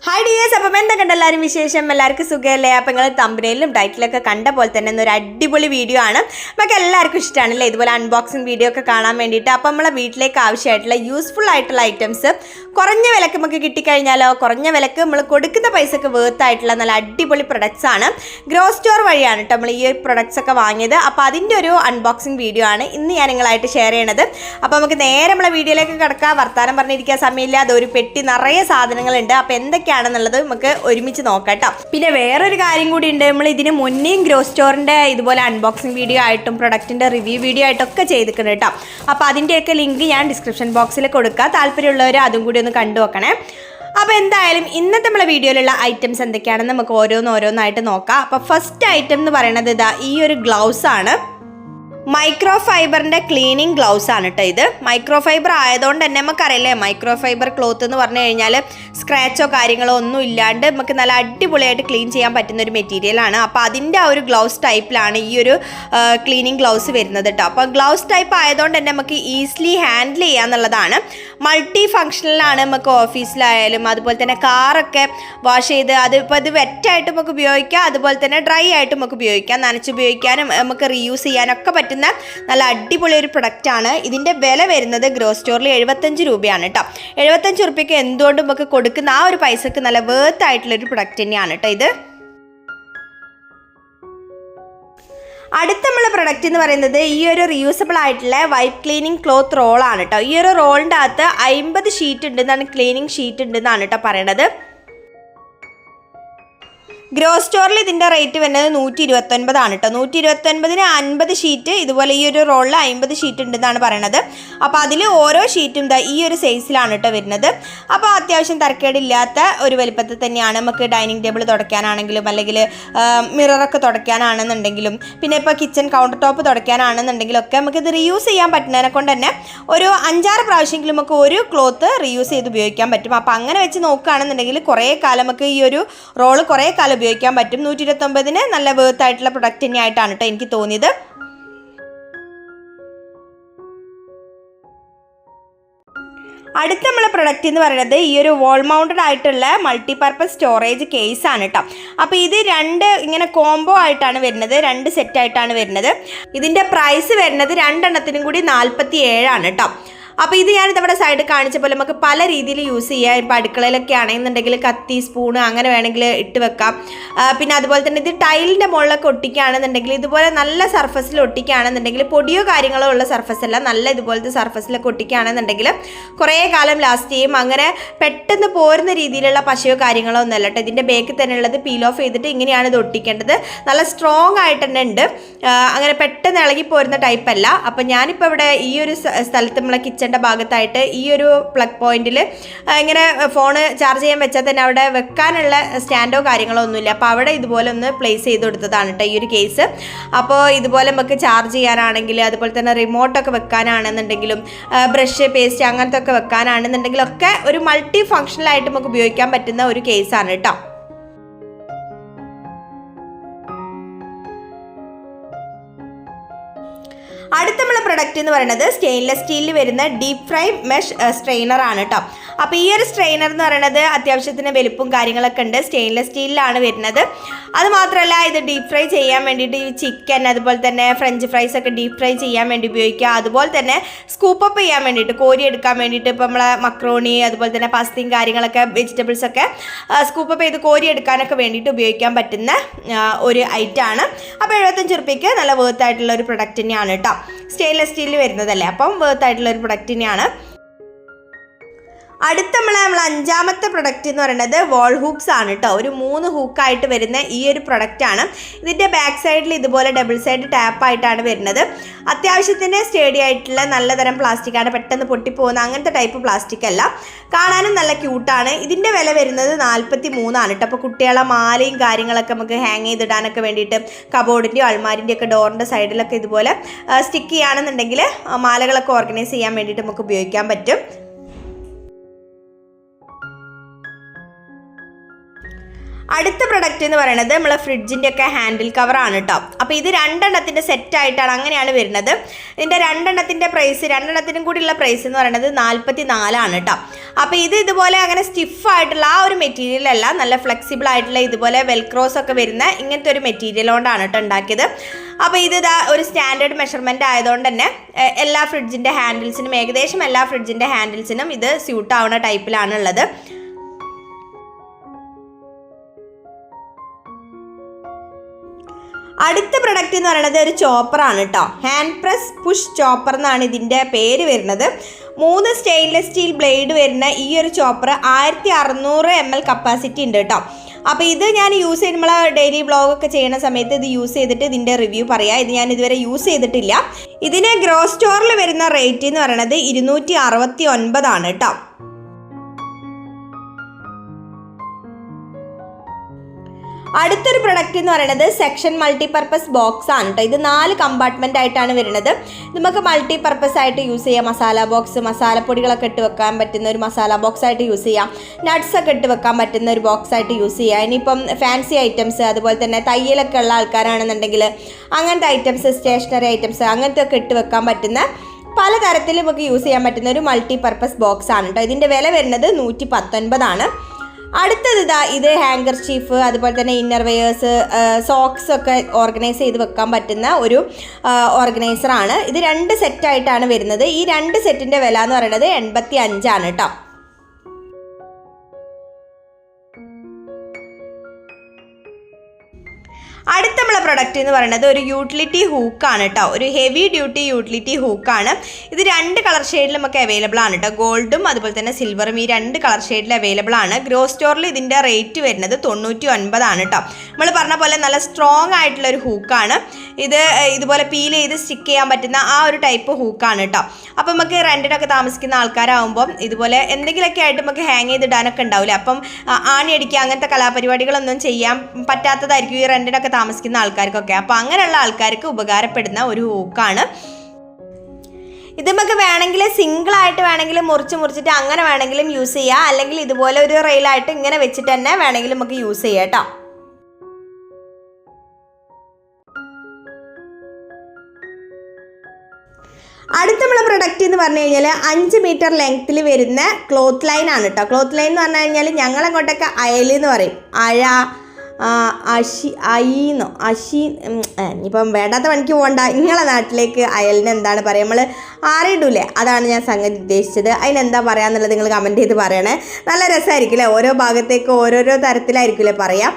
Hi dears, അപ്പം എന്തൊക്കെയുണ്ടെല്ലാവരും വിശേഷം? എല്ലാവർക്കും സുഖമല്ലേ? അപ്പം നിങ്ങൾ തമ്പനയിലും ടൈറ്റിലൊക്കെ കണ്ട പോലെ തന്നെ ഒരു അടിപൊളി വീഡിയോ ആണ്. നമുക്ക് എല്ലാവർക്കും ഇഷ്ടമാണല്ലേ ഇതുപോലെ അൺബോക്സിങ് വീഡിയോ ഒക്കെ കാണാൻ വേണ്ടിയിട്ട്. അപ്പം നമ്മളെ വീട്ടിലേക്ക് ആവശ്യമായിട്ടുള്ള യൂസ്ഫുൾ ആയിട്ടുള്ള ഐറ്റംസ് കുറഞ്ഞ വിലക്ക് നമുക്ക് കിട്ടിക്കഴിഞ്ഞാലോ, കുറഞ്ഞ വിലക്ക് നമ്മൾ കൊടുക്കുന്ന പൈസക്ക് വേർത്തായിട്ടുള്ള നല്ല അടിപൊളി പ്രൊഡക്ട്സ് ആണ്. ഗ്രോ സ്റ്റോർ വഴിയാണ് കേട്ടോ നമ്മൾ ഈ പ്രൊഡക്ട്സ് ഒക്കെ വാങ്ങിയത്. അപ്പോൾ അതിൻ്റെ ഒരു അൺബോക്സിങ് വീഡിയോ ആണ് ഇന്ന് ഞാൻ നിങ്ങളായിട്ട് ഷെയർ ചെയ്യണത്. അപ്പോൾ നമുക്ക് നേരെ നമ്മളെ വീഡിയോയിലേക്ക് കിടക്കാം. വർത്താനം പറഞ്ഞിരിക്കാൻ സമയമില്ല. അതൊരു പെട്ടി നിറയെ സാധനങ്ങളുണ്ട്. അപ്പോൾ എന്തൊക്കെയാണെന്നുള്ളത് നമുക്ക് ഒരുമിച്ച് നോക്കാം കേട്ടോ. പിന്നെ വേറൊരു കാര്യം കൂടി ഉണ്ട്. നമ്മൾ ഇതിന് മുന്നേയും ഗ്രോ സ്റ്റോറിൻ്റെ ഇതുപോലെ അൺബോക്സിങ് വീഡിയോ ആയിട്ടും പ്രൊഡക്റ്റിൻ്റെ റിവ്യൂ വീഡിയോ ആയിട്ടൊക്കെ ചെയ്തിട്ടുണ്ട് കേട്ടോ. അപ്പോൾ അതിൻ്റെയൊക്കെ ലിങ്ക് ഞാൻ ഡിസ്ക്രിപ്ഷൻ ബോക്സിൽ കൊടുക്കുക. താല്പര്യമുള്ളവർ അതും കൂടി ഒന്ന് കണ്ടു നോക്കണേ. അപ്പോൾ എന്തായാലും ഇന്നത്തെ നമ്മളെ വീഡിയോയിലുള്ള ഐറ്റംസ് എന്തൊക്കെയാണെന്ന് നമുക്ക് ഓരോന്നായിട്ട് നോക്കാം. അപ്പോൾ ഫസ്റ്റ് ഐറ്റം എന്ന് പറയുന്നത് ഇതാ ഈ ഒരു ഗ്ലൗസ് ആണ്. മൈക്രോ ഫൈബറിൻ്റെ ക്ലീനിങ് ഗ്ലൗസ് ആണ് കേട്ടോ. ഇത് മൈക്രോ ഫൈബർ ആയതുകൊണ്ട് തന്നെ നമുക്കറിയില്ലേ, മൈക്രോ ഫൈബർ ക്ലോത്ത് എന്ന് പറഞ്ഞു കഴിഞ്ഞാൽ സ്ക്രാച്ചോ കാര്യങ്ങളോ ഒന്നും ഇല്ലാണ്ട് നമുക്ക് നല്ല അടിപൊളിയായിട്ട് ക്ലീൻ ചെയ്യാൻ പറ്റുന്ന ഒരു മെറ്റീരിയലാണ്. അപ്പോൾ അതിൻ്റെ ആ ഒരു ഗ്ലൗസ് ടൈപ്പിലാണ് ഈ ഒരു ക്ലീനിങ് ഗ്ലൗസ് വരുന്നത് കേട്ടോ. അപ്പോൾ ഗ്ലൗസ് ടൈപ്പ് ആയതുകൊണ്ട് തന്നെ നമുക്ക് ഈസിലി ഹാൻഡിൽ ചെയ്യാന്നുള്ളതാണ്. മൾട്ടി ഫങ്ഷണലാണ്. നമുക്ക് ഓഫീസിലായാലും അതുപോലെ തന്നെ കാറൊക്കെ വാഷ് ചെയ്ത് അതിപ്പോൾ ഇത് വെറ്റായിട്ട് നമുക്ക് ഉപയോഗിക്കാം, അതുപോലെ തന്നെ ഡ്രൈ ആയിട്ട് നമുക്ക് ഉപയോഗിക്കാം, നനച്ച് ഉപയോഗിക്കാനും നമുക്ക് റീയൂസ് ചെയ്യാനൊക്കെ പറ്റും. നല്ല അടിപൊളി ഒരു പ്രൊഡക്റ്റ് ആണ്. ഇതിൻ്റെ വില വരുന്നത് ഗ്രോ സ്റ്റോറിൽ 75 രൂപയാണ് കേട്ടോ. 75 രൂപയ്ക്ക് എന്തുകൊണ്ടും നമുക്ക് കൊടുക്കുന്ന ആ ഒരു പൈസക്ക് നല്ല വേർത്ത് ആയിട്ടുള്ളൊരു പ്രൊഡക്റ്റ് തന്നെയാണ് കേട്ടോ ഇത്. അടുത്ത നമ്മളെ പ്രൊഡക്റ്റ് എന്ന് പറയുന്നത് ഈ ഒരു റീയൂസബിൾ ആയിട്ടുള്ള വൈറ്റ് ക്ലീനിങ് ക്ലോത്ത് റോളാണ് കേട്ടോ. ഈ ഒരു റോളിൻ്റെ അകത്ത് 50 ഷീറ്റ് ഉണ്ടെന്നാണ്, ക്ലീനിങ് ഷീറ്റ് ഉണ്ടെന്നാണ് കേട്ടോ പറയണത്. ഗ്രോ സ്റ്റോറിൽ ഇതിൻ്റെ റേറ്റ് വരുന്നത് 129 ആണ് കേട്ടോ. 129-ന് 50 ഷീറ്റ്, ഇതുപോലെ ഈ ഒരു റോളിൽ 50 ഷീറ്റ് ഉണ്ടെന്നാണ് പറയണത്. അപ്പോൾ അതിൽ ഓരോ ഷീറ്റും ഈ ഒരു സൈസിലാണ് കേട്ടോ വരുന്നത്. അപ്പോൾ അത്യാവശ്യം തരക്കേടില്ലാത്ത ഒരു വലിപ്പത്തിൽ തന്നെയാണ്. നമുക്ക് ഡൈനിങ് ടേബിൾ തുടയ്ക്കാനാണെങ്കിലും അല്ലെങ്കിൽ മിററൊക്കെ തുടയ്ക്കാനാണെന്നുണ്ടെങ്കിലും പിന്നെ ഇപ്പോൾ കിച്ചൺ കൗണ്ടർ ടോപ്പ് തുടയ്ക്കാനാണെന്നുണ്ടെങ്കിലും ഒക്കെ നമുക്കിത് റീയൂസ് ചെയ്യാൻ പറ്റുന്നതിനെ കൊണ്ട് തന്നെ ഒരു 5-6 പ്രാവശ്യമെങ്കിലും നമുക്ക് ഒരു ക്ലോത്ത് റീയൂസ് ചെയ്ത് ഉപയോഗിക്കാൻ പറ്റും. അപ്പോൾ അങ്ങനെ വെച്ച് നോക്കുകയാണെന്നുണ്ടെങ്കിൽ കുറേ കാലം നമുക്ക് ഈ ഒരു റോള് കുറേ കാലം ഉപയോഗിക്കാൻ പറ്റും. 129-ന് നല്ല വേർത്ത് ആയിട്ടുള്ള പ്രൊഡക്റ്റ് തന്നെയായിട്ടാണ് കേട്ടോ എനിക്ക് തോന്നിയത്. അടുത്ത നമ്മളെ പ്രൊഡക്റ്റ് എന്ന് പറയുന്നത് ഈ ഒരു വാൾ മൗണ്ടഡ് ആയിട്ടുള്ള മൾട്ടിപർപ്പസ് സ്റ്റോറേജ് കേസ് ആണ് കേട്ടോ. അപ്പോൾ ഇത് രണ്ട് ഇങ്ങനെ കോംബോ ആയിട്ടാണ് വരുന്നത്, 2 സെറ്റായിട്ടാണ് വരുന്നത്. ഇതിൻ്റെ പ്രൈസ് വരുന്നത് 2 എണ്ണത്തിനും കൂടി 47 ആണ് കേട്ടോ. അപ്പോൾ ഇത് ഞാനിതവിടെ സൈഡിൽ കാണിച്ച പോലെ നമുക്ക് പല രീതിയിൽ യൂസ് ചെയ്യാം. ഇപ്പോൾ അടുക്കളയിലൊക്കെ ആണെന്നുണ്ടെങ്കിൽ കത്തി, സ്പൂണ് അങ്ങനെ വേണമെങ്കിൽ ഇട്ട് വെക്കാം. പിന്നെ അതുപോലെ തന്നെ ഇത് ടൈലിൻ്റെ മുകളിലൊക്കെ ഒട്ടിക്കുകയാണെന്നുണ്ടെങ്കിൽ ഇതുപോലെ നല്ല സർഫസിൽ ഒട്ടിക്കുകയാണെന്നുണ്ടെങ്കിൽ പൊടിയോ കാര്യങ്ങളോ ഉള്ള സർഫസ് അല്ല, നല്ല ഇതുപോലത്തെ സർഫസിലൊക്കെ ഒട്ടിക്കുകയാണെന്നുണ്ടെങ്കിൽ കുറേ കാലം ലാസ്റ്റ് ചെയ്യും. അങ്ങനെ പെട്ടെന്ന് പോരുന്ന രീതിയിലുള്ള പശയോ കാര്യങ്ങളോ ഒന്നുമല്ല കേട്ടോ. ഇതിൻ്റെ ബേക്കിൽ തന്നെ ഉള്ളത് പീൽ ഓഫ് ചെയ്തിട്ട് ഇങ്ങനെയാണ് ഇത് ഒട്ടിക്കേണ്ടത്. നല്ല സ്ട്രോങ് ആയിട്ട് തന്നെ ഉണ്ട്, അങ്ങനെ പെട്ടെന്ന് ഇളകി പോരുന്ന ടൈപ്പല്ല. അപ്പോൾ ഞാനിപ്പോൾ ഇവിടെ ഈ ഒരു സ്ഥലത്ത് നമ്മളെ കിച്ചൻ്റെ ഭാഗത്തായിട്ട് ഈ ഒരു പ്ലഗ് പോയിന്റിൽ ഇങ്ങനെ ഫോണ് ചാർജ് ചെയ്യാൻ വെച്ചാൽ തന്നെ അവിടെ വെക്കാനുള്ള സ്റ്റാൻഡോ കാര്യങ്ങളോ ഒന്നുമില്ല. അപ്പോൾ അവിടെ ഇതുപോലെ ഒന്ന് പ്ലേസ് ചെയ്ത് കൊടുത്തതാണ് കേട്ടോ ഈ ഒരു കേസ്. അപ്പോൾ ഇതുപോലെ നമുക്ക് ചാർജ് ചെയ്യാനാണെങ്കിൽ അതുപോലെ തന്നെ റിമോട്ടൊക്കെ വെക്കാനാണെന്നുണ്ടെങ്കിലും ബ്രഷ്, പേസ്റ്റ് അങ്ങനത്തെ ഒക്കെ വെക്കാനാണെന്നുണ്ടെങ്കിലും ഒക്കെ ഒരു മൾട്ടി ഫങ്ഷണലായിട്ട് നമുക്ക് ഉപയോഗിക്കാൻ പറ്റുന്ന ഒരു കേസാണ് കേട്ടോ. അടുത്ത നമ്മളെ പ്രൊഡക്റ്റ് എന്ന് പറയുന്നത് സ്റ്റെയിൻലെസ് സ്റ്റീലിൽ വരുന്ന ഡീപ്പ് ഫ്രൈ മെഷ് സ്ട്രെയിനർ ആണ് കേട്ടോ. അപ്പോൾ ഈ ഒരു സ്ട്രെയിനർ എന്ന് പറയുന്നത് അത്യാവശ്യത്തിന് വലുപ്പവും കാര്യങ്ങളൊക്കെ ഉണ്ട്, സ്റ്റെയിൻലെസ് സ്റ്റീലിലാണ് വരുന്നത്. അതുമാത്രമല്ല ഇത് ഡീപ്പ് ഫ്രൈ ചെയ്യാൻ വേണ്ടിയിട്ട് ഈ ചിക്കൻ അതുപോലെ തന്നെ ഫ്രഞ്ച് ഫ്രൈസ് ഒക്കെ ഡീപ്പ് ഫ്രൈ ചെയ്യാൻ വേണ്ടി ഉപയോഗിക്കുക. അതുപോലെ തന്നെ സ്കൂപ്പപ്പ് ചെയ്യാൻ വേണ്ടിയിട്ട്, കോരി എടുക്കാൻ വേണ്ടിയിട്ട് ഇപ്പോൾ നമ്മളെ മക്രോണി അതുപോലെ തന്നെ പാസ്തയും കാര്യങ്ങളൊക്കെ വെജിറ്റബിൾസൊക്കെ സ്കൂപ്പപ്പ് ചെയ്ത് കോരി എടുക്കാനൊക്കെ വേണ്ടിയിട്ട് ഉപയോഗിക്കാൻ പറ്റുന്ന ഒരു ഐറ്റമാണ്. അപ്പോൾ 75 രൂപയ്ക്ക് നല്ല വേർത്ത് ആയിട്ടുള്ള ഒരു പ്രൊഡക്റ്റ് തന്നെയാണ് കേട്ടോ. സ്റ്റെയിൻലെസ് സ്റ്റീലിൽ വരുന്നതല്ലേ, അപ്പം വേർത്ത് ആയിട്ടുള്ള ഒരു പ്രൊഡക്റ്റ് തന്നെയാണ്. അടുത്ത നമ്മൾ അഞ്ചാമത്തെ പ്രൊഡക്റ്റ് എന്ന് പറയുന്നത് വാൾ ഹൂക്സ് ആണ് കേട്ടോ. ഒരു 3 ഹൂക്കായിട്ട് വരുന്ന ഈ ഒരു പ്രൊഡക്റ്റ് ആണ്. ഇതിൻ്റെ ബാക്ക് സൈഡിൽ ഇതുപോലെ ഡബിൾ സൈഡ് ടാപ്പായിട്ടാണ് വരുന്നത്. അത്യാവശ്യത്തിന് സ്റ്റേഡി ആയിട്ടുള്ള നല്ല തരം പ്ലാസ്റ്റിക്കാണ്, പെട്ടെന്ന് പൊട്ടിപ്പോകുന്ന അങ്ങനത്തെ ടൈപ്പ് പ്ലാസ്റ്റിക് അല്ല. കാണാനും നല്ല ക്യൂട്ടാണ്. ഇതിൻ്റെ വില വരുന്നത് 43 ആണ് കേട്ടോ. അപ്പോൾ കുട്ടികളെ മാലയും കാര്യങ്ങളൊക്കെ നമുക്ക് ഹാങ് ചെയ്തിടാനൊക്കെ വേണ്ടിയിട്ട് കബോർഡിൻ്റെയോ അൾമാരിൻ്റെയോ ഒക്കെ ഡോറിൻ്റെ സൈഡിലൊക്കെ ഇതുപോലെ സ്റ്റിക്ക് ചെയ്യുകയാണെന്നുണ്ടെങ്കിൽ മാലകളൊക്കെ ഓർഗനൈസ് ചെയ്യാൻ വേണ്ടിയിട്ട് നമുക്ക് ഉപയോഗിക്കാൻ പറ്റും. അടുത്ത പ്രൊഡക്റ്റ് എന്ന് പറയുന്നത് നമ്മളെ ഫ്രിഡ്ജിൻ്റെ ഒക്കെ ഹാൻഡിൽ കവറാണ് കേട്ടോ. അപ്പോൾ ഇത് രണ്ടെണ്ണത്തിൻ്റെ സെറ്റായിട്ടാണ്, അങ്ങനെയാണ് വരുന്നത്. ഇതിൻ്റെ രണ്ടെണ്ണത്തിൻ്റെ പ്രൈസ്, രണ്ടെണ്ണത്തിനും കൂടിയുള്ള പ്രൈസ് എന്ന് പറയുന്നത് 44 കേട്ടോ. അപ്പോൾ ഇത് ഇതുപോലെ അങ്ങനെ സ്റ്റിഫായിട്ടുള്ള ആ ഒരു മെറ്റീരിയൽ അല്ല, നല്ല ഫ്ലെക്സിബിൾ ആയിട്ടുള്ള ഇതുപോലെ വെൽക്രോസ് ഒക്കെ വരുന്ന ഇങ്ങനത്തെ ഒരു മെറ്റീരിയൽ കൊണ്ടാണ് കേട്ടോ ഉണ്ടാക്കിയത്. അപ്പോൾ ഇത് ഒരു സ്റ്റാൻഡേർഡ് മെഷർമെൻറ്റ് ആയതുകൊണ്ട് തന്നെ എല്ലാ ഫ്രിഡ്ജിൻ്റെ ഹാൻഡിൽസിനും, ഏകദേശം എല്ലാ ഫ്രിഡ്ജിൻ്റെ ഹാൻഡിൽസിനും ഇത് സ്യൂട്ട് ആവുന്ന ടൈപ്പിലാണ് ഉള്ളത്. അടുത്ത പ്രൊഡക്റ്റ് എന്ന് പറയുന്നത് ഒരു ചോപ്പറാണ് കേട്ടോ. ഹാൻഡ് പ്രസ് പുഷ് ചോപ്പർ എന്നാണ് ഇതിൻ്റെ പേര് വരുന്നത്. 3 സ്റ്റെയിൻലെസ് സ്റ്റീൽ ബ്ലേഡ് വരുന്ന ഈ ഒരു ചോപ്പർ 1600 ml കപ്പാസിറ്റി ഉണ്ട് കേട്ടോ. അപ്പോൾ ഇത് ഞാൻ യൂസ് ചെയ്ത് നമ്മൾ ഡെയിലി വ്ളോഗൊക്കെ ചെയ്യുന്ന സമയത്ത് ഇത് യൂസ് ചെയ്തിട്ട് ഇതിൻ്റെ റിവ്യൂ പറയാം. ഇത് ഞാൻ ഇതുവരെ യൂസ് ചെയ്തിട്ടില്ല. ഇതിന് ഗ്രോസ് സ്റ്റോറിൽ വരുന്ന റേറ്റ് എന്ന് പറയുന്നത് 269 കേട്ടോ. അടുത്തൊരു പ്രൊഡക്റ്റ് എന്ന് പറയുന്നത് സെക്ഷൻ മൾട്ടിപർപ്പസ് ബോക്സ് ആണ് കേട്ടോ. ഇത് 4 കമ്പാർട്ട്മെൻ്റ് ആയിട്ടാണ് വരുന്നത്. നമുക്ക് മൾട്ടിപർപ്പസ് ആയിട്ട് യൂസ് ചെയ്യാം. മസാല ബോക്സ്, മസാലപ്പൊടികളൊക്കെ ഇട്ട് വെക്കാൻ പറ്റുന്ന ഒരു മസാല ബോക്സ് ആയിട്ട് യൂസ് ചെയ്യാം. നട്ട്സ് ഒക്കെ ഇട്ട് വെക്കാൻ പറ്റുന്ന ഒരു ബോക്സ് ആയിട്ട് യൂസ് ചെയ്യാം. ഇനിയിപ്പം ഫാൻസി ഐറ്റംസ്, അതുപോലെ തന്നെ തയ്യലൊക്കെ ഉള്ള ആൾക്കാരാണെന്നുണ്ടെങ്കിൽ അങ്ങനത്തെ ഐറ്റംസ്, സ്റ്റേഷനറി ഐറ്റംസ് അങ്ങനത്തെ ഒക്കെ ഇട്ട് വെക്കാൻ പറ്റുന്ന പലതരത്തിൽ നമുക്ക് യൂസ് ചെയ്യാൻ പറ്റുന്ന ഒരു മൾട്ടിപർപ്പസ് ബോക്സ് ആണ് കേട്ടോ. ഇതിൻ്റെ വില വരുന്നത് 119 അടുത്തത് ഇത് ഹാങ്കർ ചീഫ്, അതുപോലെ തന്നെ ഇന്നർ വെയേഴ്സ്, സോക്സ് ഒക്കെ ഓർഗനൈസ് ചെയ്ത് വെക്കാൻ പറ്റുന്ന ഒരു ഓർഗനൈസറാണ്. ഇത് 2 സെറ്റായിട്ടാണ് വരുന്നത്. ഈ 2 സെറ്റിൻ്റെ വില എന്ന് പറയുന്നത് 85 കേട്ടോ. അടുത്ത നമ്മളെ പ്രൊഡക്റ്റ് എന്ന് പറയുന്നത് ഒരു യൂട്ടിലിറ്റി ഹൂക്കാണ് കേട്ടോ. ഒരു ഹെവി ഡ്യൂട്ടി യൂട്ടിലിറ്റി ഹൂക്കാണ്. ഇത് 2 കളർ ഷെയ്ഡിൽ നമുക്ക് അവൈലബിൾ ആണ് കേട്ടോ. ഗോൾഡും അതുപോലെ തന്നെ സിൽവറും ഈ 2 കളർ ഷെയ്ഡിൽ അവൈലബിൾ ആണ്. ഗ്രോസ് സ്റ്റോറിൽ ഇതിൻ്റെ റേറ്റ് വരുന്നത് 99 കേട്ടോ. നമ്മൾ പറഞ്ഞ പോലെ നല്ല സ്ട്രോങ് ആയിട്ടുള്ള ഒരു ഹൂക്കാണ് ഇത്. ഇതുപോലെ പീൽ ചെയ്ത് സ്റ്റിക്ക് ചെയ്യാൻ പറ്റുന്ന ആ ഒരു ടൈപ്പ് ഹൂക്കാണ് കേട്ടോ. അപ്പം നമുക്ക് റെൻറ്റിനൊക്കെ താമസിക്കുന്ന ആൾക്കാരാകുമ്പം ഇതുപോലെ എന്തെങ്കിലുമൊക്കെ ആയിട്ട് നമുക്ക് ഹാങ് ചെയ്തിടാനൊക്കെ ഉണ്ടാവില്ല. അപ്പം ആണി അടിക്കുക അങ്ങനത്തെ കലാപരിപാടികളൊന്നും ചെയ്യാൻ പറ്റാത്തതായിരിക്കും ഈ റെൻറ്റിനൊക്കെ താമസിക്കുന്ന ആൾക്കാർക്കൊക്കെ. അപ്പോൾ അങ്ങനെയുള്ള ആൾക്കാർക്ക് ഉപകാരപ്പെടുന്ന ഒരു ഹൂക്കാണ് ഇത്. നമുക്ക് വേണമെങ്കിൽ സിംഗിളായിട്ട് വേണമെങ്കിൽ മുറിച്ചിട്ട് അങ്ങനെ വേണമെങ്കിലും യൂസ് ചെയ്യാം. അല്ലെങ്കിൽ ഇതുപോലെ ഒരു റെയിലായിട്ട് ഇങ്ങനെ വെച്ചിട്ട് തന്നെ വേണമെങ്കിലും നമുക്ക് യൂസ് ചെയ്യാം കേട്ടോ. അടുത്ത നമ്മളെ പ്രൊഡക്റ്റ് എന്ന് പറഞ്ഞു കഴിഞ്ഞാൽ 5 മീറ്റർ ലെങ്ത്തിൽ വരുന്ന ക്ലോത്ത് ലൈൻ ആണ് കേട്ടോ. ക്ലോത്ത് ലൈൻ എന്ന് പറഞ്ഞു കഴിഞ്ഞാൽ ഞങ്ങളങ്ങോട്ടൊക്കെ അയലെന്ന് പറയും. ഇനിയിപ്പം വേണ്ടാത്ത പണിക്ക് പോകണ്ട. നിങ്ങളെ നാട്ടിലേക്ക് അയലിന് എന്താണ് പറയുക? നമ്മൾ ആറിയിടൂലേ, അതാണ് ഞാൻ സംഗതി ഉദ്ദേശിച്ചത്. അതിനെന്താ പറയാന്നുള്ളത് നിങ്ങൾ കമൻറ്റ് ചെയ്ത് പറയണേ. നല്ല രസമായിരിക്കും അല്ലേ? ഓരോ ഭാഗത്തേക്ക് ഓരോരോ തരത്തിലായിരിക്കില്ലേ പറയാം.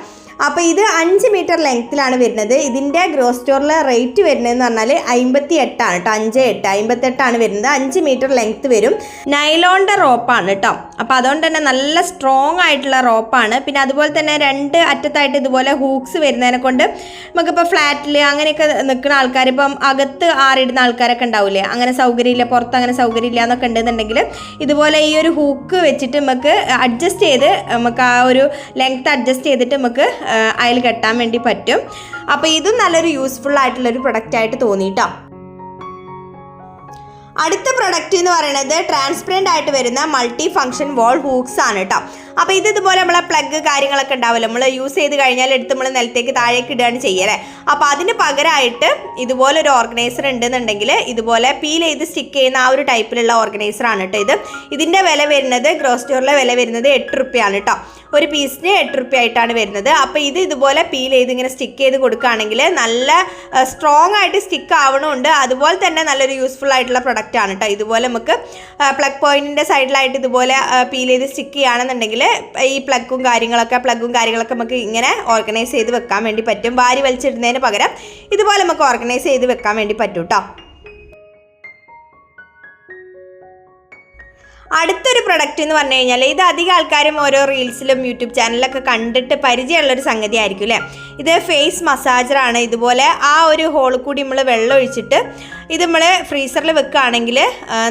അപ്പോൾ ഇത് 5 മീറ്റർ ലെങ്ത്തിലാണ് വരുന്നത്. ഇതിൻ്റെ ഗ്രോസ് സ്റ്റോറിലെ റേറ്റ് വരുന്നതെന്ന് പറഞ്ഞാൽ 58 കേട്ടോ. 58 വരുന്നത്. 5 മീറ്റർ ലെങ്ത്ത് വരും. നൈലോണിൻ്റെ റോപ്പാണ് കേട്ടോ. അപ്പോൾ അതുകൊണ്ട് തന്നെ നല്ല സ്ട്രോങ് ആയിട്ടുള്ള റോപ്പാണ്. പിന്നെ അതുപോലെ തന്നെ 2 അറ്റത്തായിട്ട് ഇതുപോലെ ഹൂക്സ് വരുന്നതിനെ കൊണ്ട് നമുക്കിപ്പോൾ ഫ്ലാറ്റിൽ അങ്ങനെയൊക്കെ നിൽക്കുന്ന ആൾക്കാർ, ഇപ്പം അകത്ത് ആറിടുന്ന ആൾക്കാരൊക്കെ ഉണ്ടാവില്ലേ, അങ്ങനെ സൗകര്യമില്ല, പുറത്ത് അങ്ങനെ സൗകര്യമില്ല എന്നൊക്കെ ഉണ്ടെന്നുണ്ടെങ്കിൽ ഇതുപോലെ ഈ ഒരു ഹൂക്ക് വെച്ചിട്ട് നമുക്ക് അഡ്ജസ്റ്റ് ചെയ്ത് നമുക്ക് ആ ഒരു ലെങ്ത്ത് അഡ്ജസ്റ്റ് ചെയ്തിട്ട് നമുക്ക് അയൽ കെട്ടാൻ വേണ്ടി പറ്റും. അപ്പോൾ ഇതും നല്ലൊരു യൂസ്ഫുൾ ആയിട്ടുള്ളൊരു പ്രൊഡക്റ്റായിട്ട് തോന്നിയിട്ടോ. അടുത്ത പ്രൊഡക്റ്റ് എന്ന് പറയുന്നത് ട്രാൻസ്പെറൻ്റ് ആയിട്ട് വരുന്ന മൾട്ടി ഫംഗ്ഷൻ വാൾ ഹൂക്സ് ആണ് കേട്ടോ. അപ്പോൾ ഇതുപോലെ നമ്മളെ പ്ലഗ് കാര്യങ്ങളൊക്കെ ഉണ്ടാവില്ല, നമ്മൾ യൂസ് ചെയ്ത് കഴിഞ്ഞാൽ എടുത്ത് നമ്മൾ നിലത്തേക്ക് താഴേക്ക് ഇടുകയാണ് ചെയ്യല്ലേ. അപ്പോൾ അതിന് പകരമായിട്ട് ഇതുപോലെ ഒരു ഓർഗനൈസർ ഉണ്ടെന്നുണ്ടെങ്കിൽ ഇതുപോലെ പീൽ ചെയ്ത് സ്റ്റിക്ക് ചെയ്യുന്ന ആ ഒരു ടൈപ്പിലുള്ള ഓർഗനൈസറാണ് കേട്ടോ. ഇതിൻ്റെ വില വരുന്നത്, ഗ്രോസ് സ്റ്റോറിലെ വില വരുന്നത് 8 രൂപയാണ് കേട്ടോ. ഒരു പീസിന് 8 രൂപ ആയിട്ടാണ് വരുന്നത്. അപ്പോൾ ഇതുപോലെ പീൽ ചെയ്ത് ഇങ്ങനെ സ്റ്റിക്ക് ചെയ്ത് കൊടുക്കുകയാണെങ്കിൽ നല്ല സ്ട്രോങ് ആയിട്ട് സ്റ്റിക്ക് ആവണമുണ്ട്. അതുപോലെ തന്നെ നല്ലൊരു യൂസ്ഫുൾ ആയിട്ടുള്ള പ്രൊഡക്റ്റ് ആണ് കേട്ടോ. ഇതുപോലെ നമുക്ക് പ്ലഗ് പോയിന്റിൻ്റെ സൈഡിലായിട്ട് ഇതുപോലെ പീൽ ചെയ്ത് സ്റ്റിക്ക് ചെയ്യുകയാണെന്നുണ്ടെങ്കിൽ ഈ പ്ലഗും കാര്യങ്ങളൊക്കെ നമുക്ക് ഇങ്ങനെ ഓർഗനൈസ് ചെയ്ത് വെക്കാൻ വേണ്ടി പറ്റും. വാരി വലിച്ചിടുന്നതിന് പകരം ഇതുപോലെ നമുക്ക് ഓർഗനൈസ് ചെയ്ത് വെക്കാൻ വേണ്ടി പറ്റും കേട്ടോ. അടുത്തൊരു പ്രൊഡക്റ്റ് എന്ന് പറഞ്ഞു കഴിഞ്ഞാൽ ഇത് അധികം ആൾക്കാരും ഓരോ റീൽസിലും യൂട്യൂബ് ചാനലിലൊക്കെ കണ്ടിട്ട് പരിചയമുള്ളൊരു സംഗതി ആയിരിക്കും അല്ലേ. ഇത് ഫേസ് മസാജറാണ്. ഇതുപോലെ ആ ഒരു ഹോളിൽ കൂടി നമ്മൾ വെള്ളം ഒഴിച്ചിട്ട് ഇത് നമ്മൾ ഫ്രീസറിൽ വെക്കുകയാണെങ്കിൽ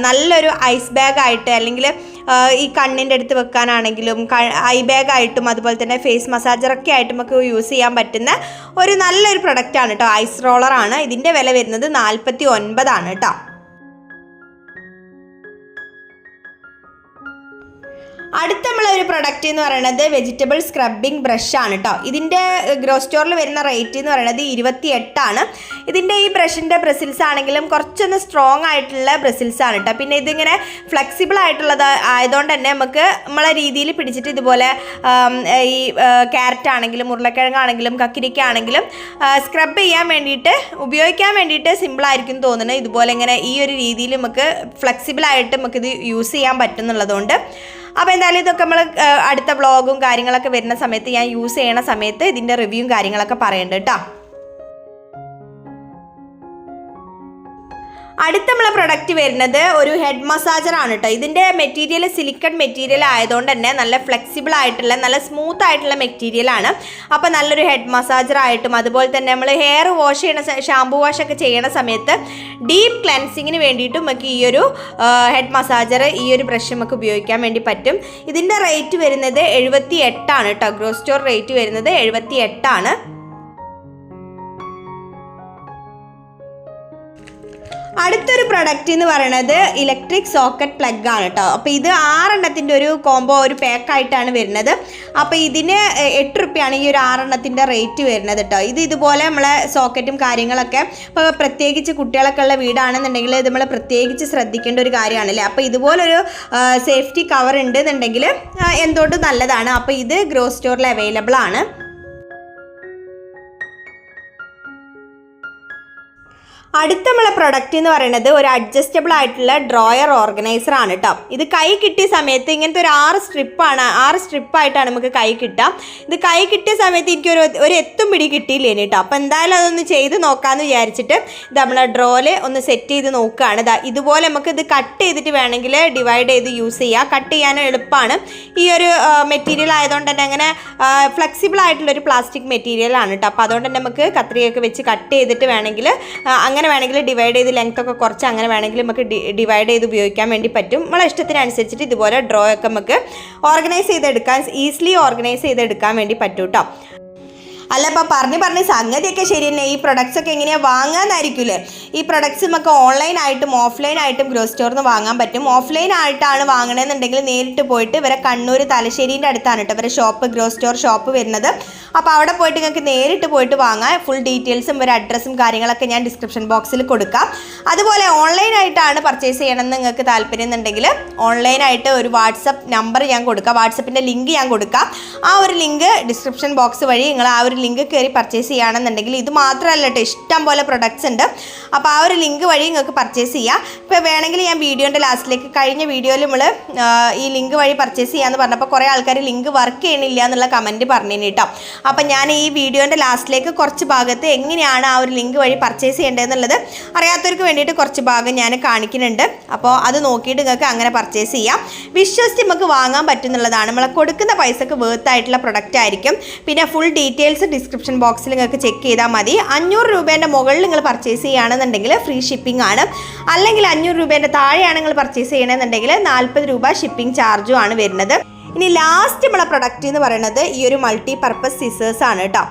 നല്ലൊരു ഐസ് ബാഗായിട്ട്, അല്ലെങ്കിൽ ഈ കണ്ണിൻ്റെ അടുത്ത് വെക്കാനാണെങ്കിലും ഐ ബാഗായിട്ടും അതുപോലെ തന്നെ ഫേസ് മസാജറൊക്കെ ആയിട്ട് നമുക്ക് യൂസ് ചെയ്യാൻ പറ്റുന്ന ഒരു നല്ലൊരു പ്രൊഡക്റ്റാണ് കേട്ടോ. ഐസ് റോളറാണ്. ഇതിൻ്റെ വില വരുന്നത് 49 കേട്ടോ. അടുത്ത നമ്മളൊരു പ്രൊഡക്റ്റ് എന്ന് പറയുന്നത് വെജിറ്റബിൾ സ്ക്രബിങ് ബ്രഷാണ് കേട്ടോ. ഇതിൻ്റെ ഗ്രോ സ്റ്റോറിൽ വരുന്ന റേറ്റ് എന്ന് പറയുന്നത് 28 ഇതിൻ്റെ ഈ ബ്രഷിൻ്റെ ബ്രസിൽസ് ആണെങ്കിലും കുറച്ചൊന്ന് സ്ട്രോങ് ആയിട്ടുള്ള ബ്രസിൽസ് ആണ് കേട്ടോ. പിന്നെ ഇതിങ്ങനെ ഫ്ലെക്സിബിൾ ആയിട്ടുള്ളത് ആയതുകൊണ്ട് തന്നെ നമുക്ക് നമ്മളെ രീതിയിൽ പിടിച്ചിട്ട് ഇതുപോലെ ഈ ക്യാരറ്റ് ആണെങ്കിലും ഉരുളക്കിഴങ്ങാണെങ്കിലും കക്കിരിക്കാണെങ്കിലും സ്ക്രബ് ചെയ്യാൻ വേണ്ടിയിട്ട് ഉപയോഗിക്കാൻ വേണ്ടിയിട്ട് സിമ്പിളായിരിക്കും തോന്നുന്നത്. ഇതുപോലെ ഇങ്ങനെ ഈ ഒരു രീതിയിൽ നമുക്ക് ഫ്ലെക്സിബിളായിട്ട് നമുക്കിത് യൂസ് ചെയ്യാൻ പറ്റുന്നുള്ളതുകൊണ്ട്. അപ്പോൾ എന്തായാലും ഇതൊക്കെ നമ്മൾ അടുത്ത വ്ളോഗും കാര്യങ്ങളൊക്കെ വരുന്ന സമയത്ത് ഞാൻ യൂസ് ചെയ്യണ സമയത്ത് ഇതിൻ്റെ റിവ്യൂവും കാര്യങ്ങളൊക്കെ പറയുന്നുണ്ട് കേട്ടോ. അടുത്ത നമ്മളെ പ്രൊഡക്റ്റ് വരുന്നത് ഒരു ഹെഡ് മസാജറാണ് കേട്ടോ. ഇതിൻ്റെ മെറ്റീരിയൽ സിലിക്കൺ മെറ്റീരിയൽ ആയതുകൊണ്ട് തന്നെ നല്ല ഫ്ലെക്സിബിൾ ആയിട്ടുള്ള നല്ല സ്മൂത്ത് ആയിട്ടുള്ള മെറ്റീരിയലാണ്. അപ്പോൾ നല്ലൊരു ഹെഡ് മസാജറായിട്ടും അതുപോലെ തന്നെ നമ്മൾ ഹെയർ വാഷ് ചെയ്യണ ഷാമ്പൂ വാഷൊക്കെ ചെയ്യണ സമയത്ത് ഡീപ്പ് ക്ലെൻസിങ്ങിന് വേണ്ടിയിട്ടും നമുക്ക് ഈ ഒരു ഹെഡ് മസാജർ ഈ ഒരു ബ്രഷ് നമുക്ക് ഉപയോഗിക്കാൻ വേണ്ടി പറ്റും. ഇതിൻ്റെ റേറ്റ് വരുന്നത് 78 കേട്ടോ. ഗ്രോ സ്റ്റോർ റേറ്റ് വരുന്നത് 78. അടുത്തൊരു പ്രൊഡക്റ്റ് എന്ന് പറയുന്നത് ഇലക്ട്രിക് സോക്കറ്റ് പ്ലഗ് ആണ് കേട്ടോ. അപ്പോൾ ഇത് 6 ഒരു കോംബോ ഒരു പാക്കായിട്ടാണ് വരുന്നത്. അപ്പോൾ ഇതിന് 8 രൂപയാണ് ഈ ഒരു 6 റേറ്റ് വരുന്നത് കേട്ടോ. ഇത് ഇതുപോലെ നമ്മളെ സോക്കറ്റും കാര്യങ്ങളൊക്കെ ഇപ്പോൾ പ്രത്യേകിച്ച് കുട്ടികളൊക്കെ ഉള്ള വീടാണെന്നുണ്ടെങ്കിൽ ഇത് നമ്മൾ പ്രത്യേകിച്ച് ശ്രദ്ധിക്കേണ്ട ഒരു കാര്യമാണല്ലേ. അപ്പോൾ ഇതുപോലൊരു സേഫ്റ്റി കവർ ഉണ്ടെന്നുണ്ടെങ്കിൽ എന്തുകൊണ്ടും നല്ലതാണ്. അപ്പോൾ ഇത് ഗ്രോ സ്റ്റോറിൽ അവൈലബിൾ ആണ്. അടുത്ത നമ്മളെ പ്രൊഡക്റ്റ് എന്ന് പറയുന്നത് ഒരു അഡ്ജസ്റ്റബിൾ ആയിട്ടുള്ള ഡ്രോയർ ഓർഗനൈസർ ആണ് കേട്ടോ. ഇത് കൈ കിട്ടിയ സമയത്ത് ഇങ്ങനത്തെ ഒരു 6 സ്ട്രിപ്പായിട്ടാണ് നമുക്ക് കൈ കിട്ടുക. ഇത് കൈ കിട്ടിയ സമയത്ത് എനിക്കൊരു എത്തും പിടി കിട്ടിയില്ലേന് കേട്ടോ. അപ്പോൾ എന്തായാലും അതൊന്ന് ചെയ്ത് നോക്കാമെന്ന് വിചാരിച്ചിട്ട് ഇത് നമ്മളെ ഡ്രോയിൽ ഒന്ന് സെറ്റ് ചെയ്ത് നോക്കുകയാണ്. ഇതുപോലെ നമുക്ക് ഇത് കട്ട് ചെയ്തിട്ട് വേണമെങ്കിൽ ഡിവൈഡ് ചെയ്ത് യൂസ് ചെയ്യുക. കട്ട് ചെയ്യാനും എളുപ്പമാണ്. ഈ ഒരു മെറ്റീരിയൽ ആയതുകൊണ്ട് തന്നെ അങ്ങനെ ഫ്ലെക്സിബിൾ ആയിട്ടുള്ളൊരു പ്ലാസ്റ്റിക് മെറ്റീരിയലാണ് കേട്ടോ. അപ്പോൾ അതുകൊണ്ട് തന്നെ നമുക്ക് കത്രികയൊക്കെ വെച്ച് കട്ട് ചെയ്തിട്ട് വേണമെങ്കിൽ അങ്ങനെ വേണമെങ്കിൽ ഡിവൈഡ് ചെയ്ത് ലെങ്ത് ഒക്കെ കുറച്ച് അങ്ങനെ വേണമെങ്കിൽ നമുക്ക് ഡിവൈഡ് ചെയ്ത് ഉപയോഗിക്കാൻ വേണ്ടി പറ്റും. നമ്മളെ ഇഷ്ടത്തിനനുസരിച്ചിട്ട് ഇതുപോലെ ഡ്രോ ഒക്കെ നമുക്ക് ഈസിലി ഓർഗനൈസ് ചെയ്തെടുക്കാൻ വേണ്ടി പറ്റും കേട്ടോ. അല്ല അപ്പോൾ പറഞ്ഞ് സംഗതിയൊക്കെ ശരി തന്നെ. ഈ പ്രൊഡക്ട്സ് ഒക്കെ എങ്ങനെയാണ് വാങ്ങാമെന്നായിരിക്കില്ലേ. ഈ പ്രൊഡക്ട്സ് നമുക്ക് ഓൺലൈനായിട്ടും ഓഫ്ലൈനായിട്ടും ഗ്രോ സ്റ്റോറിൽ നിന്ന് വാങ്ങാൻ പറ്റും. ഓഫ്ലൈനായിട്ടാണ് വാങ്ങണമെന്നുണ്ടെങ്കിൽ നേരിട്ട് പോയിട്ട് ഇവരെ കണ്ണൂർ തലശ്ശേരിൻ്റെ അടുത്താണ് കേട്ടോ ഇവരെ ഷോപ്പ് ഗ്രോ സ്റ്റോർ ഷോപ്പ് വരുന്നത്. അപ്പോൾ അവിടെ പോയിട്ട് നിങ്ങൾക്ക് നേരിട്ട് പോയിട്ട് വാങ്ങാം. ഫുൾ ഡീറ്റെയിൽസും ഇവരുടെ അഡ്രസ്സും കാര്യങ്ങളൊക്കെ ഞാൻ ഡിസ്ക്രിപ്ഷൻ ബോക്സിൽ കൊടുക്കാം. അതുപോലെ ഓൺലൈനായിട്ടാണ് പർച്ചേസ് ചെയ്യണമെന്ന് നിങ്ങൾക്ക് താല്പര്യം എന്നുണ്ടെങ്കിൽ ഓൺലൈനായിട്ട് ഒരു വാട്സപ്പ് നമ്പർ ഞാൻ കൊടുക്കാം. വാട്സപ്പിൻ്റെ ലിങ്ക് ഞാൻ കൊടുക്കാം. ആ ഒരു ലിങ്ക് ഡിസ്ക്രിപ്ഷൻ ബോക്സ് വഴി നിങ്ങൾ ആ ഒരു ലിങ്ക് കയറി പർച്ചേസ് ചെയ്യുകയാണെന്നുണ്ടെങ്കിൽ ഇത് മാത്രമല്ല കേട്ടോ ഇഷ്ടം പോലെ പ്രൊഡക്ട്സ് ഉണ്ട്. അപ്പോൾ ആ ഒരു ലിങ്ക് വഴി നിങ്ങൾക്ക് പർച്ചേസ് ചെയ്യാം. ഇപ്പോൾ വേണമെങ്കിൽ ഞാൻ വീഡിയോൻ്റെ ലാസ്റ്റിലേക്ക് കഴിഞ്ഞ വീഡിയോയിൽ നമ്മൾ ഈ ലിങ്ക് വഴി പർച്ചേസ് ചെയ്യാമെന്ന് പറഞ്ഞപ്പോൾ കുറേ ആൾക്കാർ ലിങ്ക് വർക്ക് ചെയ്യണില്ല എന്നുള്ള കമൻറ്റ് പറഞ്ഞു കേട്ടോ. അപ്പോൾ ഞാൻ ഈ വീഡിയോൻ്റെ ലാസ്റ്റിലേക്ക് കുറച്ച് ഭാഗത്ത് എങ്ങനെയാണ് ആ ഒരു ലിങ്ക് വഴി പർച്ചേസ് ചെയ്യേണ്ടതെന്നുള്ളത് അറിയാത്തവർക്ക് വേണ്ടിയിട്ട് കുറച്ച് ഭാഗം ഞാൻ കാണിക്കുന്നുണ്ട്. അപ്പോൾ അത് നോക്കിയിട്ട് നിങ്ങൾക്ക് അങ്ങനെ പർച്ചേസ് ചെയ്യാം. വിശ്വസിച്ച് നമുക്ക് വാങ്ങാൻ പറ്റുന്നുള്ളതാണ്. നമ്മളെ കൊടുക്കുന്ന പൈസക്ക് വേർത്ത് ആയിട്ടുള്ള പ്രൊഡക്റ്റ് ആയിരിക്കും. പിന്നെ ഫുൾ ഡീറ്റെയിൽസ് ഡിസ്ക്രിപ്ഷൻ ബോക്സിൽ നിങ്ങൾക്ക് ചെക്ക് ചെയ്താൽ മതി. 500 രൂപേൻ്റെ മുകളിൽ നിങ്ങൾ പർച്ചേസ് ചെയ്യുകയാണെന്നുണ്ടെങ്കിൽ ഫ്രീ ഷിപ്പിംഗ് ആണ്. അല്ലെങ്കിൽ 500 രൂപേൻ്റെ താഴെയാണ് നിങ്ങൾ പർച്ചേസ് ചെയ്യണമെന്നുണ്ടെങ്കിൽ 40 രൂപ ഷിപ്പിംഗ് ചാർജും ആണ് വരുന്നത്. ഇനി ലാസ്റ്റ് നമ്മളെ പ്രൊഡക്റ്റ് എന്ന് പറയുന്നത് ഈ ഒരു മൾട്ടി പർപ്പസ് സിസേഴ്സ് ആണ് കേട്ടോ.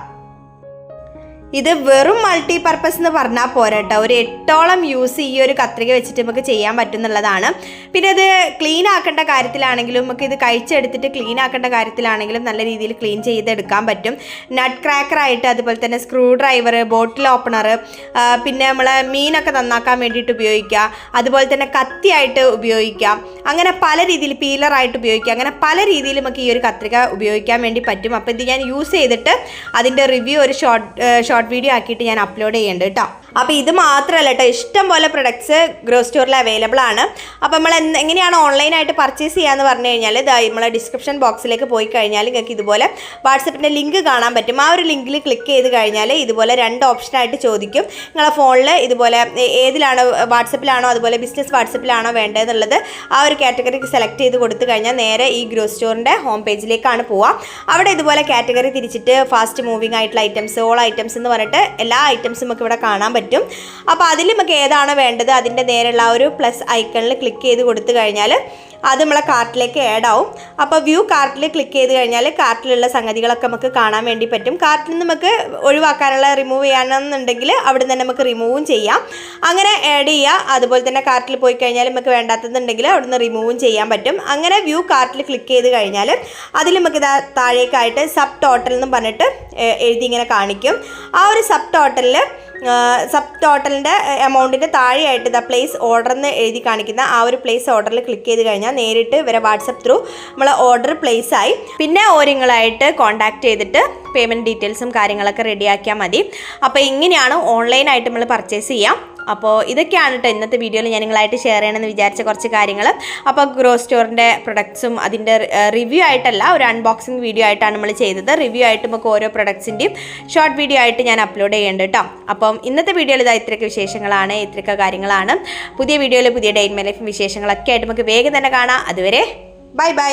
ഇത് വെറും മൾട്ടി പർപ്പസ് എന്ന് പറഞ്ഞാൽ പോരാട്ടോ. ഒരു 8ഓളം യൂസ് ഈ ഒരു കത്രിക വെച്ചിട്ട് നമുക്ക് ചെയ്യാൻ പറ്റുന്നുള്ളതാണ്. പിന്നെ ഇത് ക്ലീൻ ആക്കേണ്ട കാര്യത്തിലാണെങ്കിലും നമുക്ക് ഇത് കഴിച്ചെടുത്തിട്ട് ക്ലീൻ ആക്കേണ്ട കാര്യത്തിലാണെങ്കിലും നല്ല രീതിയിൽ ക്ലീൻ ചെയ്തെടുക്കാൻ പറ്റും. നട്ട് ക്രാക്കറായിട്ട് അതുപോലെ തന്നെ സ്ക്രൂ ഡ്രൈവർ, ബോട്ടിൽ ഓപ്പണർ, പിന്നെ നമ്മൾ മീനൊക്കെ നന്നാക്കാൻ വേണ്ടിയിട്ട് ഉപയോഗിക്കുക. അതുപോലെ തന്നെ കത്തിയായിട്ട് ഉപയോഗിക്കാം. അങ്ങനെ പല രീതിയിൽ പീലറായിട്ട് ഉപയോഗിക്കുക. അങ്ങനെ പല രീതിയിൽ നമുക്ക് ഈ ഒരു കത്രിക ഉപയോഗിക്കാൻ വേണ്ടി പറ്റും. അപ്പോൾ ഇത് ഞാൻ യൂസ് ചെയ്തിട്ട് അതിൻ്റെ റിവ്യൂ ഒരു ഷോർട്ട് വീഡിയോ ആക്കിയിട്ട് ഞാൻ അപ്ലോഡ് ചെയ്യുന്നുണ്ട് കേട്ടോ. അപ്പോൾ ഇത് മാത്രമല്ല കേട്ടോ ഇഷ്ടം പോലെ പ്രൊഡക്ട്സ് ഗ്രോ സ്റ്റോറിൽ അവൈലബിൾ ആണ്. അപ്പോൾ നമ്മൾ എങ്ങനെയാണ് ഓൺലൈനായിട്ട് പർച്ചേസ് ചെയ്യാന്ന് പറഞ്ഞു കഴിഞ്ഞാൽ നമ്മളെ ഡിസ്ക്രിപ്ഷൻ ബോക്സിലേക്ക് പോയി കഴിഞ്ഞാൽ നിങ്ങൾക്ക് ഇതുപോലെ വാട്സപ്പിൻ്റെ ലിങ്ക് കാണാൻ പറ്റും. ആ ഒരു ലിങ്കിൽ ക്ലിക്ക് ചെയ്ത് കഴിഞ്ഞാൽ ഇതുപോലെ 2 ഓപ്ഷനായിട്ട് ചോദിക്കും. നിങ്ങളെ ഫോണിൽ ഇതുപോലെ ഏതിലാണോ വാട്സപ്പിലാണോ അതുപോലെ ബിസിനസ് വാട്സപ്പിലാണോ വേണ്ടതെന്നുള്ളത് ആ ഒരു കാറ്റഗറിക്ക് സെലക്ട് ചെയ്ത് കൊടുത്തു കഴിഞ്ഞാൽ നേരെ ഈ ഗ്രോ സ്റ്റോറിൻ്റെ ഹോം പേജിലേക്കാണ് പോവുക. അവിടെ ഇതുപോലെ കാറ്റഗറി തിരിച്ചിട്ട് ഫാസ്റ്റ് മൂവിങ് ആയിട്ടുള്ള ഐറ്റംസ്, ഓൾ ഐറ്റംസ് എന്ന് പറഞ്ഞിട്ട് എല്ലാ ഐറ്റംസും നമുക്ക് ഇവിടെ കാണാൻ പറ്റും. അപ്പോൾ അതിൽ നമുക്ക് ഏതാണോ വേണ്ടത് അതിൻ്റെ നേരെയുള്ള ആ ഒരു പ്ലസ് ഐക്കണിൽ ക്ലിക്ക് ചെയ്ത് കൊടുത്തു കഴിഞ്ഞാൽ അത് നമ്മളെ കാർട്ടിലേക്ക് ആഡ് ആവും. അപ്പോൾ വ്യൂ കാർട്ടിൽ ക്ലിക്ക് ചെയ്ത് കഴിഞ്ഞാൽ കാർട്ടിലുള്ള സംഗതികളൊക്കെ നമുക്ക് കാണാൻ വേണ്ടി പറ്റും. കാർട്ടിൽ നിന്ന് നമുക്ക് ഒഴിവാക്കാനുള്ള റിമൂവ് ചെയ്യാനെന്നുണ്ടെങ്കിൽ അവിടെ നിന്ന് നമുക്ക് റിമൂവും ചെയ്യാം. അങ്ങനെ ആഡ് ചെയ്യുക. അതുപോലെ തന്നെ കാർട്ടിൽ പോയി കഴിഞ്ഞാൽ നമുക്ക് വേണ്ടാത്തതുണ്ടെങ്കിൽ അവിടെ നിന്ന് റിമൂവും ചെയ്യാൻ പറ്റും. അങ്ങനെ വ്യൂ കാർട്ടിൽ ക്ലിക്ക് ചെയ്ത് കഴിഞ്ഞാൽ അതിൽ നമുക്ക് താഴേക്കായിട്ട് സബ് ടോട്ടൽ എന്ന് പറഞ്ഞിട്ട് എഴുതി ഇങ്ങനെ കാണിക്കും. ആ ഒരു സബ് ടോട്ടലിൻ്റെ എമൗണ്ടിൻ്റെ താഴെയായിട്ട് ദ പ്ലേസ് ഓർഡർ എന്ന് എഴുതി കാണിക്കുന്ന ആ ഒരു പ്ലേസ് ഓർഡറിൽ ക്ലിക്ക് ചെയ്ത് കഴിഞ്ഞാൽ നേരിട്ട് ഇവരെ വാട്സപ്പ് ത്രൂ നമ്മളെ ഓർഡർ പ്ലേസ് ആയി. പിന്നെ ഓരങ്ങളായിട്ട് കോൺടാക്ട് ചെയ്തിട്ട് പേയ്മെൻറ്റ് ഡീറ്റെയിൽസും കാര്യങ്ങളൊക്കെ റെഡിയാക്കിയാൽ മതി. അപ്പോൾ ഇങ്ങനെയാണ് ഓൺലൈനായിട്ട് നമ്മൾ പർച്ചേസ് ചെയ്യാം. അപ്പോൾ ഇതൊക്കെയാണ് കേട്ടോ ഇന്നത്തെ വീഡിയോയിൽ ഞാൻ നിങ്ങളായിട്ട് ഷെയർ ചെയ്യണമെന്ന് വിചാരിച്ച കുറച്ച് കാര്യങ്ങൾ. അപ്പോൾ ഗ്രോ സ്റ്റോറിൻ്റെ പ്രൊഡക്ട്സും അതിൻ്റെ റിവ്യൂ ആയിട്ടല്ല, ഒരു അൺബോക്സിങ് വീഡിയോ ആയിട്ടാണ് നമ്മൾ ചെയ്തത്. റിവ്യൂ ആയിട്ട് നമുക്ക് ഓരോ പ്രൊഡക്ട്സിൻ്റെയും ഷോർട്ട് വീഡിയോ ആയിട്ട് ഞാൻ അപ്ലോഡ് ചെയ്യുന്നുണ്ട് കേട്ടോ. അപ്പം ഇന്നത്തെ വീഡിയോയിൽ ഇതാ ഇത്രയൊക്കെ വിശേഷങ്ങളാണ്, ഇത്രയൊക്കെ കാര്യങ്ങളാണ്. പുതിയ വീഡിയോയിൽ പുതിയ ഡേ ഇൻ മൈ ലൈഫ് വിശേഷങ്ങളൊക്കെ ആയിട്ട് നമുക്ക് വേഗം തന്നെ കാണാം. അതുവരെ ബൈ ബൈ.